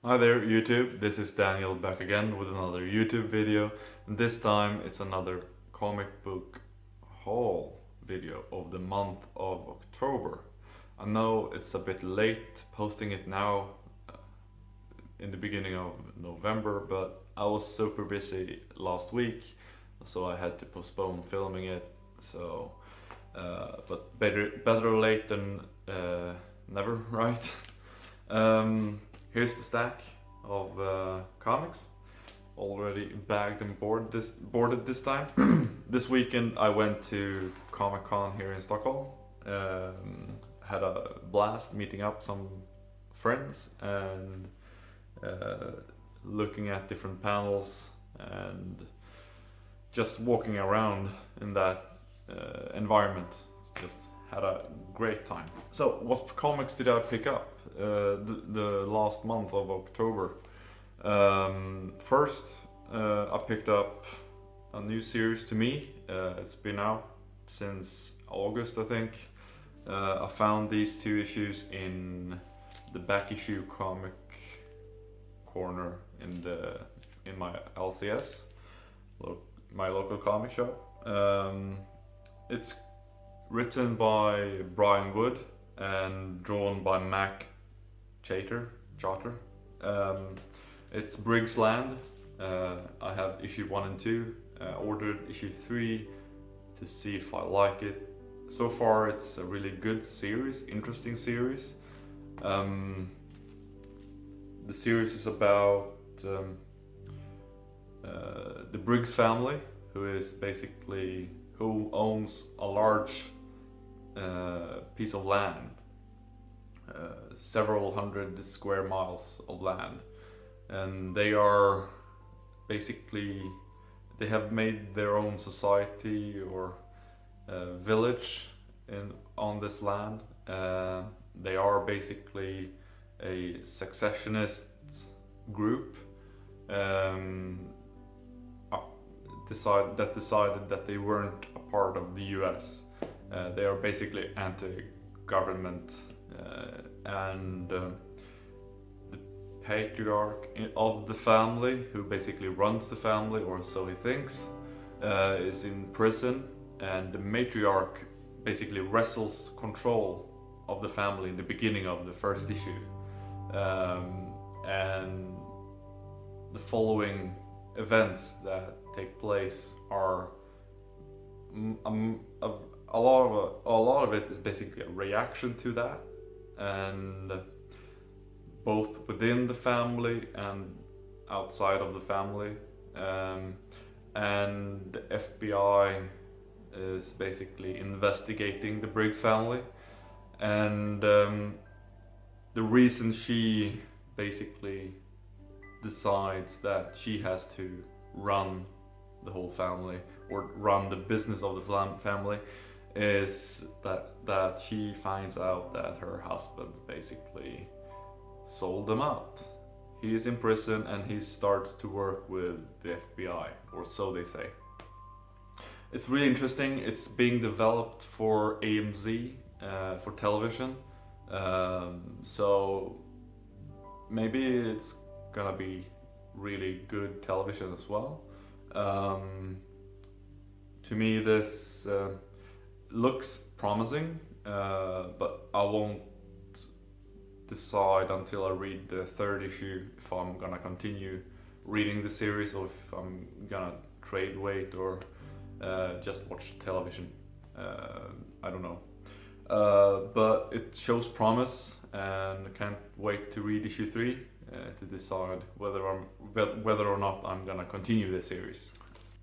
Hi there YouTube, this is Daniel back again with another YouTube video, and this time it's another comic book haul video of the month of October. I know it's a bit late posting it now in the beginning of November, but I was super busy last week, so I had to postpone filming it. But better late than never, right? Here's the stack of comics, already bagged and boarded this time. This weekend I went to Comic Con here in Stockholm. Had a blast meeting up some friends and looking at different panels and just walking around in that environment. Just had a great time. So what comics did I pick up the last month of October? First, I picked up a new series to me. It's been out since August, I think. I found these two issues in the back issue comic corner in my LCS, my local comic shop. It's written by Brian Wood and drawn by Mac Charter. It's Briggs Land. I have issue 1 and 2. Ordered issue 3 to see if I like it. So far it's a really good series, interesting series. The series is about the Briggs family, who owns a large piece of land, several hundred square miles of land, and they have made their own society or village on this land. They are basically a successionist group decided that they weren't a part of the US. They are basically anti-government, and the patriarch of the family, who basically runs the family, or so he thinks, is in prison, and the matriarch basically wrestles control of the family in the beginning of the first issue. And the following events that take place are a lot of it is basically a reaction to that, and both within the family and outside of the family. And the FBI is basically investigating the Briggs family, and the reason she basically decides that she has to run the whole family or run the business of the family is that she finds out that her husband basically sold them out. He is in prison and he starts to work with the FBI, or so they say. It's really interesting. It's being developed for AMZ, for television, so maybe it's gonna be really good television as well. To me this looks promising, but I won't decide until I read the third issue if I'm gonna continue reading the series or if I'm gonna trade weight or just watch television. I don't know. But it shows promise, and I can't wait to read issue 3 to decide whether or not I'm gonna continue this series.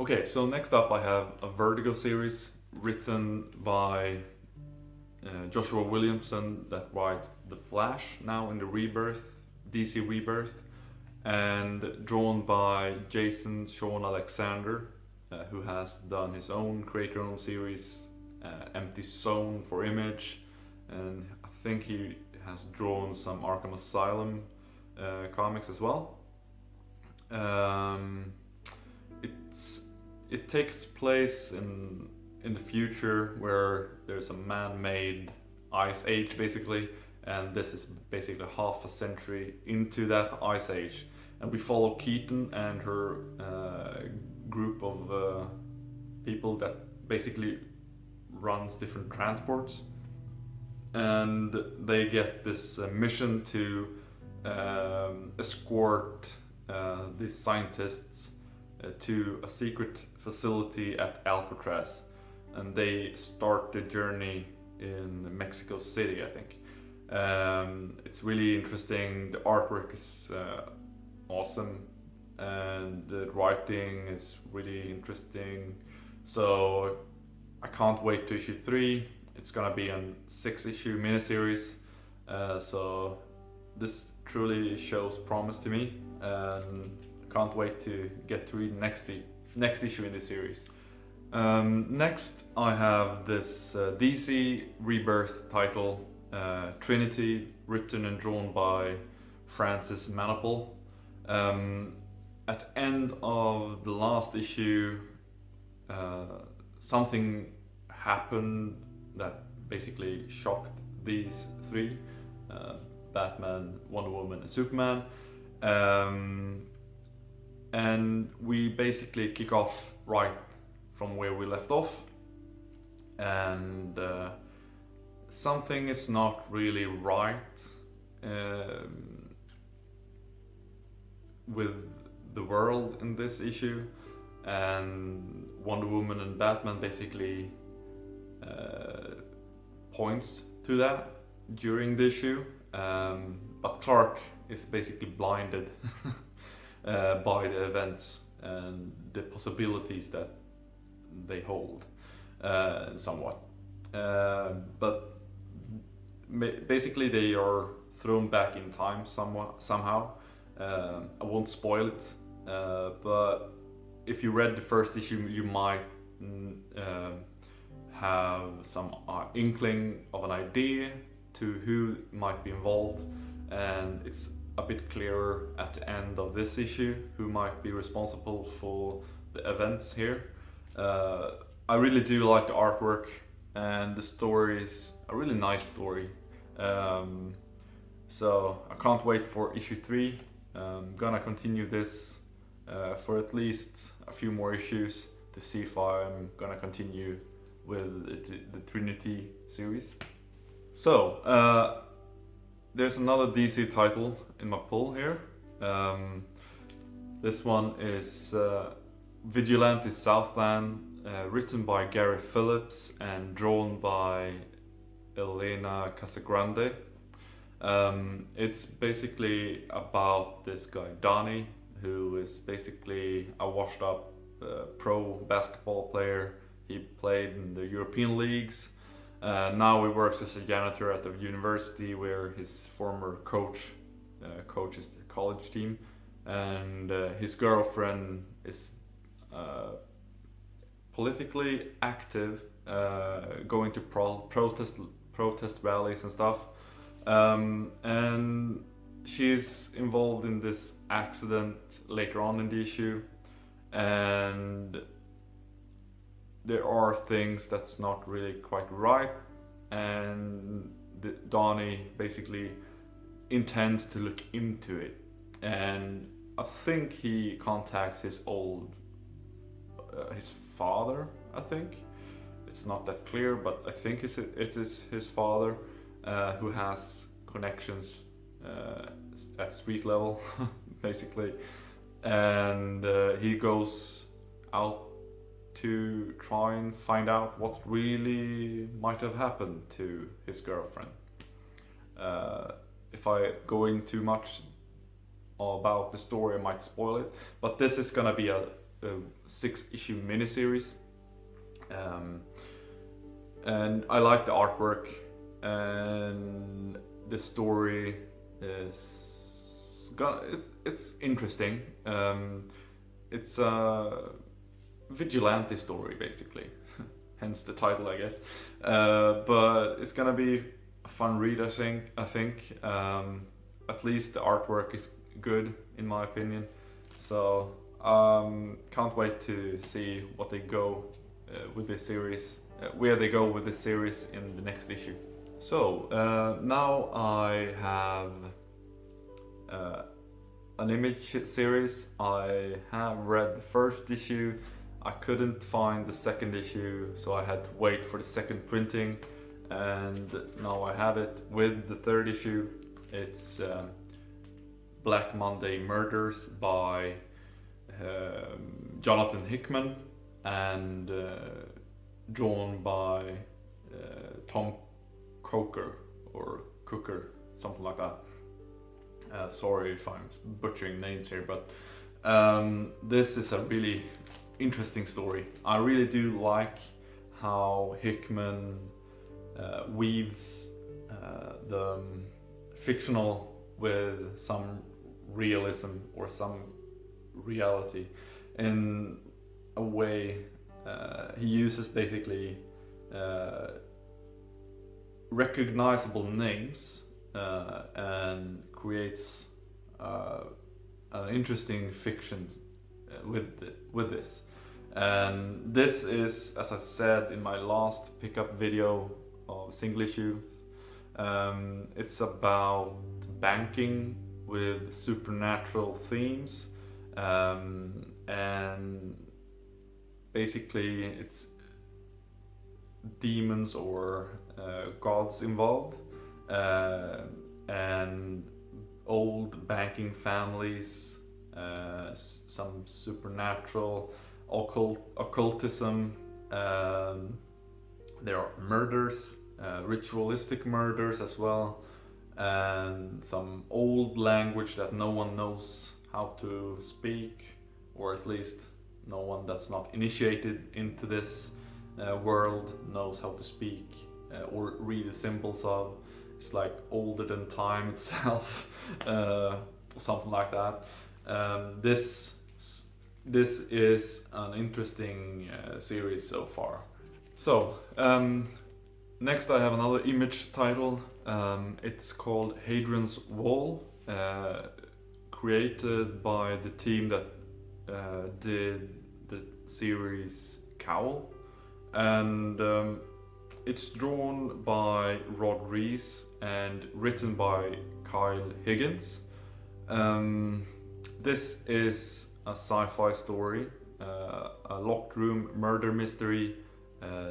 Okay, so next up I have a Vertigo series written by Joshua Williamson, that writes The Flash now in the DC Rebirth, and drawn by Jason Sean Alexander, who has done his own creator-owned series, Empty Zone for Image, and I think he has drawn some Arkham Asylum comics as well. It takes place in the future, where there's a man-made ice age basically, and this is basically half a century into that ice age. And we follow Keaton and her group of people that basically runs different transports, and they get this mission to escort these scientists to a secret facility at Alcatraz, and they start the journey in Mexico City, I think. It's really interesting. The artwork is awesome, and the writing is really interesting. So I can't wait to issue 3. It's gonna be a 6-issue miniseries. So this truly shows promise to me, and I can't wait to get to read next issue in the series. Next, I have this DC Rebirth title, Trinity, written and drawn by Francis Manapul. At the end of the last issue, something happened that basically shocked these 3, Batman, Wonder Woman and Superman. And we basically kick off right from where we left off, and something is not really right with the world in this issue, and Wonder Woman and Batman basically points to that during the issue, but Clark is basically blinded by the events and the possibilities that they hold somewhat. But basically they are thrown back in time somehow. I won't spoil it, but if you read the first issue, you might have some inkling of an idea to who might be involved, and it's a bit clearer at the end of this issue who might be responsible for the events here. I really do like the artwork, and the story is a really nice story. So I can't wait for issue 3. I'm gonna continue this for at least a few more issues to see if I'm gonna continue with the Trinity series. So there's another DC title in my pull here. This one is Vigilante Southland, written by Gary Phillips and drawn by Elena Casagrande. It's basically about this guy Donnie, who is basically a washed up pro basketball player. He played in the European leagues. Now he works as a janitor at the university where his former coach coaches the college team, and his girlfriend is politically active, going to protest rallies and stuff, and she's involved in this accident later on in the issue, and there are things that's not really quite right, and Donnie basically intends to look into it, and I think he contacts his his father. I think it's not that clear, but I think it is his father, who has connections at street level basically, and he goes out to try and find out what really might have happened to his girlfriend. If I go in too much about the story, I might spoil it, but this is gonna be a 6-issue miniseries, and I like the artwork, and the story is it's interesting. It's a vigilante story basically, hence the title, I guess. But it's gonna be a fun read, I think. At least the artwork is good in my opinion. So can't wait to see what they go with this series, where they go with this series in the next issue. So now I have an image series. I have read the first issue. I couldn't find the second issue, so I had to wait for the second printing, and now I have it with the third issue. It's Black Monday Murders by Jonathan Hickman and drawn by Tom Coker or Cooker, something like that. Sorry if I'm butchering names here, but this is a really interesting story. I really do like how Hickman weaves the fictional with some realism or some reality in a way. He uses basically recognizable names and creates an interesting fiction with this. And this is, as I said in my last pickup video of single issues, it's about banking with supernatural themes, and basically it's demons or gods involved, and old banking families, some supernatural occultism. There are murders, ritualistic murders as well, and some old language that no one knows how to speak, or at least no one that's not initiated into this world knows how to speak or read the symbols of. It's like older than time itself, or something like that. This is an interesting series so far. So next I have another image title. It's called Hadrians Wall, created by the team that did the series Cowl, and it's drawn by Rod Rees and written by Kyle Higgins. This is a sci-fi story, a locked room murder mystery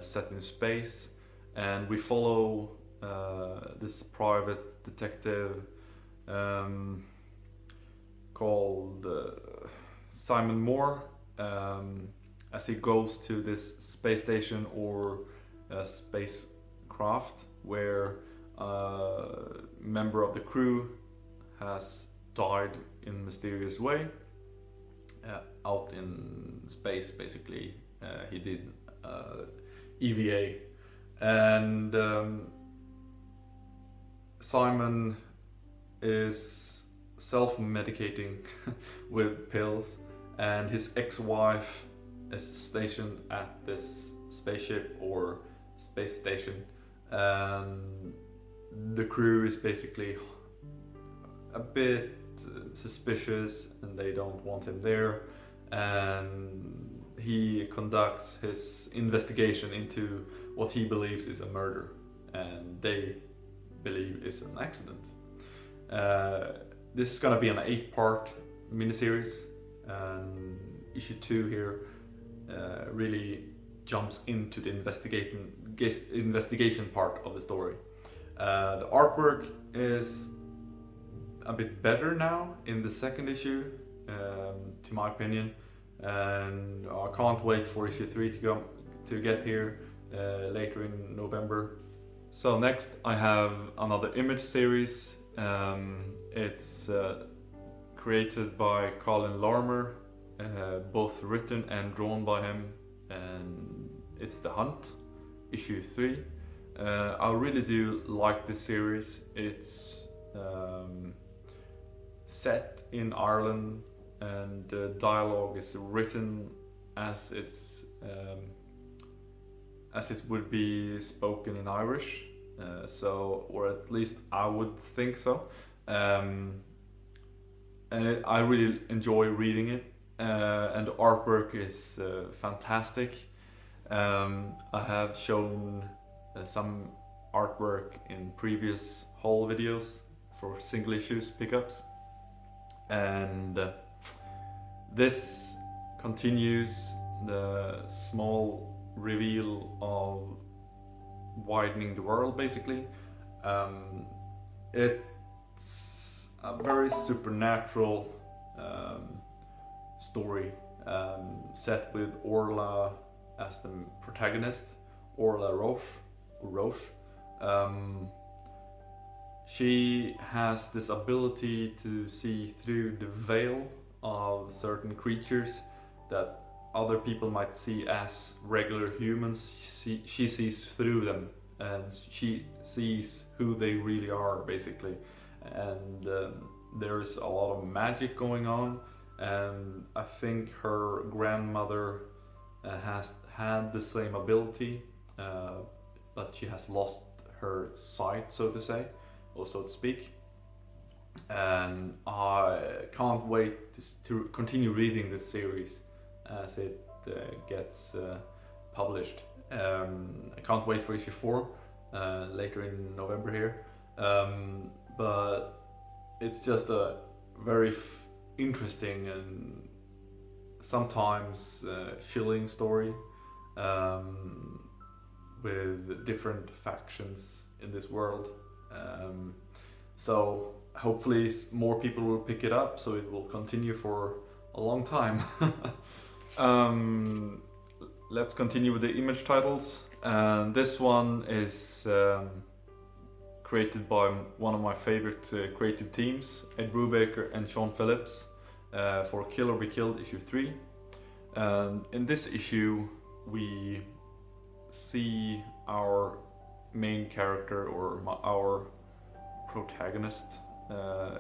set in space, and we follow this private detective called Simon Moore as he goes to this space station or a spacecraft where a member of the crew has died in a mysterious way out in space. Basically he did EVA, and Simon is self-medicating with pills, and his ex-wife is stationed at this spaceship or space station, and the crew is basically a bit suspicious and they don't want him there, and he conducts his investigation into what he believes is a murder and they believe is an accident. This is gonna be an 8-part miniseries, and issue 2 here really jumps into the investigation part of the story. The artwork is a bit better now in the second issue, to my opinion, and I can't wait for issue 3 to get here later in November. So next I have another image series. It's created by Colin Larmer, both written and drawn by him, and it's The Hunt, issue 3. I really do like this series. It's set in Ireland, and the dialogue is written as it would be spoken in Irish, or at least I would think so. And I really enjoy reading it, and the artwork is fantastic. I have shown some artwork in previous haul videos for single issues pickups, and this continues the small reveal of widening the world, basically. It's a very supernatural story set with Orla as the protagonist, Orla Roche. She has this ability to see through the veil of certain creatures that other people might see as regular humans. She sees through them, and she sees who they really are, basically. And there's a lot of magic going on, and I think her grandmother has had the same ability, but she has lost her sight, so to say, or so to speak. And I can't wait to continue reading this series as it gets published. I can't wait for issue 4 later in November here. But it's just a very interesting and sometimes chilling story with different factions in this world. So hopefully more people will pick it up, so it will continue for a long time. Let's continue with the image titles. This one is created by one of my favorite creative teams, Ed Brubaker and Sean Phillips, for Kill or Be Killed issue 3. In this issue we see our main character, or our protagonist,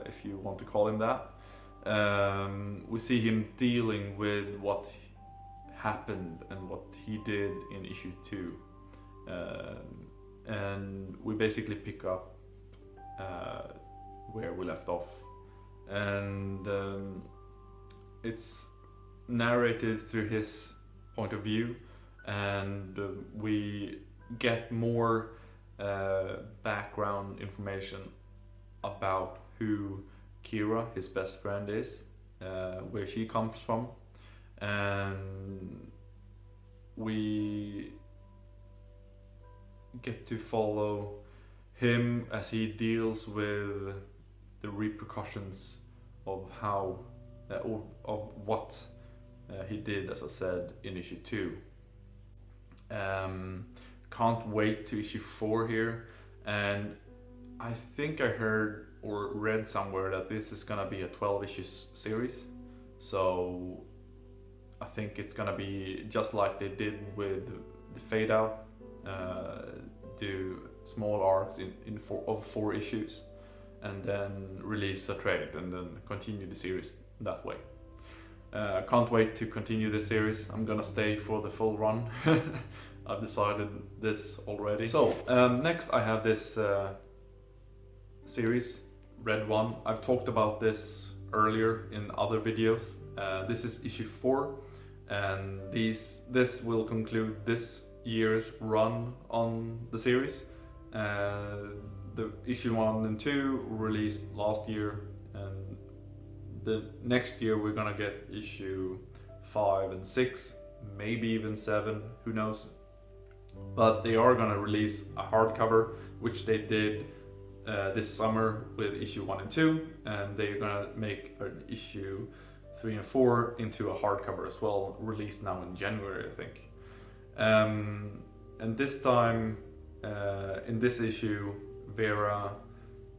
if you want to call him that. We see him dealing with what happened and what he did in issue 2. And we basically pick up where we left off. And it's narrated through his point of view, and we get more background information about who Kira, his best friend, is, where she comes from, and we get to follow him as he deals with the repercussions of how of what he did, as I said, in issue 2. Can't wait to issue 4 here, and I think I heard or read somewhere that this is gonna be a 12 issue series, so I think it's gonna be just like they did with the Fade Out, do small arcs in 4 issues, and then release a trade and then continue the series that way. Can't wait to continue the series. I'm gonna stay for the full run. I've decided this already. So next I have this series, RedOne. I've talked about this earlier in other videos. This is issue 4, and this will conclude this year's run on the series. The issue 1 and 2 released last year, and the next year we're gonna get issue 5 and 6, maybe even 7, who knows. But they are gonna release a hardcover, which they did this summer with issue 1 and 2, and they're gonna make an issue 3 and 4 into a hardcover as well, released now in January, I think. And this time, in this issue, Vera,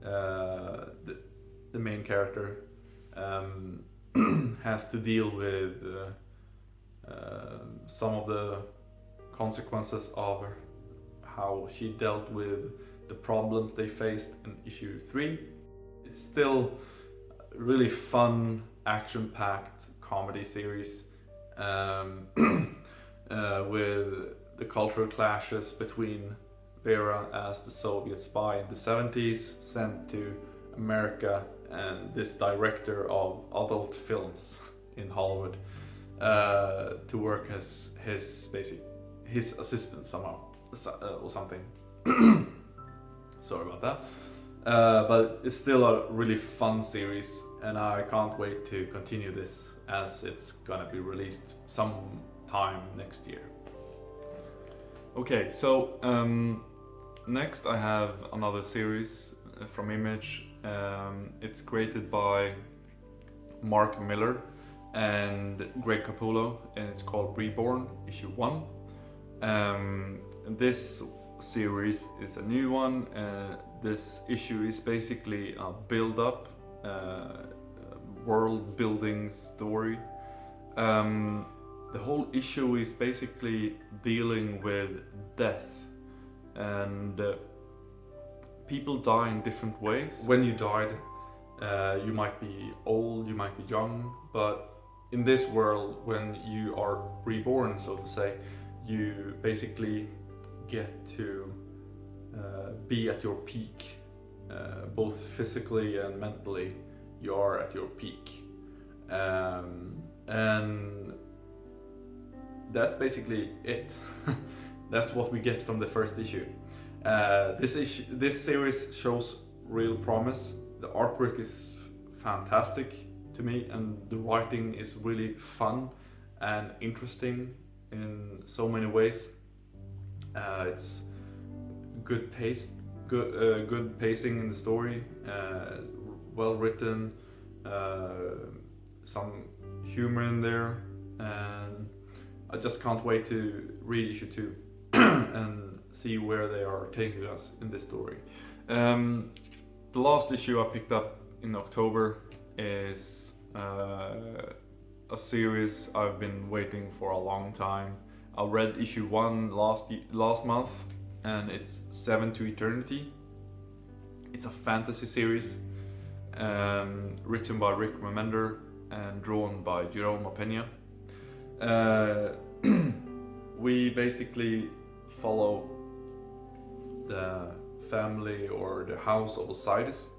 the main character, has to deal with some of the consequences of how she dealt with the problems they faced in issue 3. It's still a really fun, action-packed comedy series with the cultural clashes between Vera as the Soviet spy in the 70s, sent to America, and this director of adult films in Hollywood, to work as his assistant somehow, or something. Sorry about that. But it's still a really fun series, and I can't wait to continue this as it's gonna be released sometime next year. Okay, so next I have another series from Image. It's created by Mark Miller and Greg Capullo, and it's called Reborn, issue 1. This series is a new one. This issue is basically a build-up, world-building story. The whole issue is basically dealing with death, and people die in different ways. When you died, you might be old, you might be young, but in this world, when you are reborn, so to say, you basically get to be at your peak, both physically and mentally. You are at your peak, and that's basically it. That's what we get from the first issue. This series shows real promise. The artwork is fantastic to me, and the writing is really fun and interesting in so many ways. It's good pace, good pacing in the story, well written, some humor in there, and I just can't wait to read issue 2 and see where they are taking us in this story. The last issue I picked up in October is a series I've been waiting for a long time. I read issue 1 last month, and it's 7 to Eternity. It's a fantasy series written by Rick Remender and drawn by Jerome Opeña. We basically follow the family or the house of Osiris,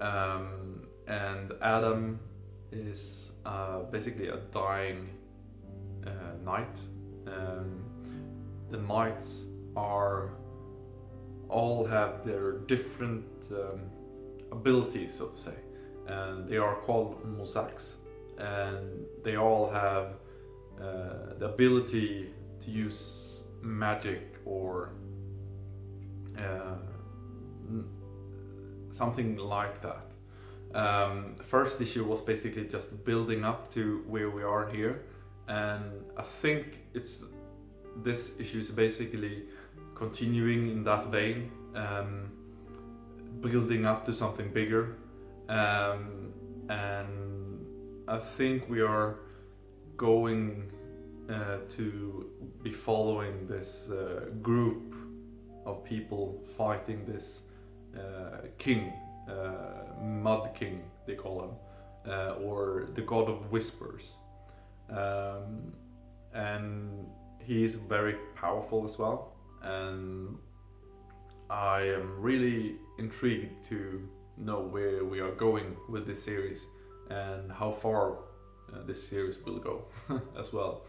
and Adam is basically a dying knight. The knights all have their different abilities, so to say, and they are called mosaics, and they all have the ability to use magic or something like that. The first issue was basically just building up to where we are here, and I think this issue is basically continuing in that vein, building up to something bigger, and I think we are going to be following this group of people fighting this king, Mud King they call him, or the god of whispers, and he's very powerful as well, and I am really intrigued to know where we are going with this series and how far this series will go as well.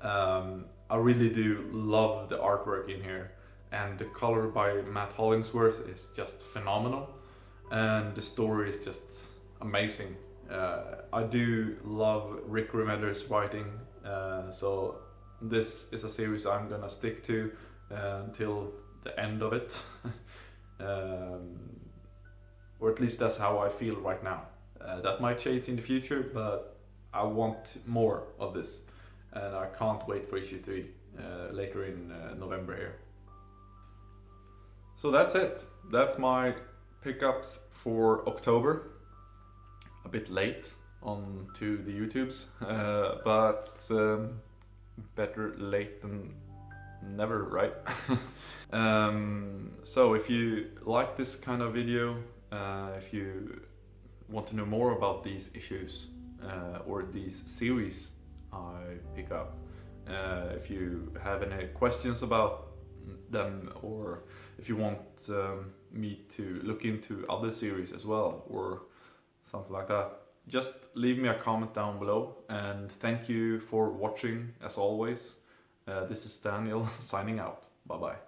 I really do love the artwork in here, and the color by Matt Hollingsworth is just phenomenal, and the story is just amazing. I do love Rick Remender's writing, so this is a series I'm gonna stick to until the end of it. Or at least that's how I feel right now. That might change in the future, but I want more of this, and I can't wait for issue 3 later in November here. So that's it. That's my pickups for October. A bit late on to the YouTubes, but better late than never, right? So if you like this kind of video, if you want to know more about these issues or these series I pick up, if you have any questions about them, or if you want me to look into other series as well or something like that, just leave me a comment down below, and thank you for watching as always. This is Daniel signing out. Bye bye.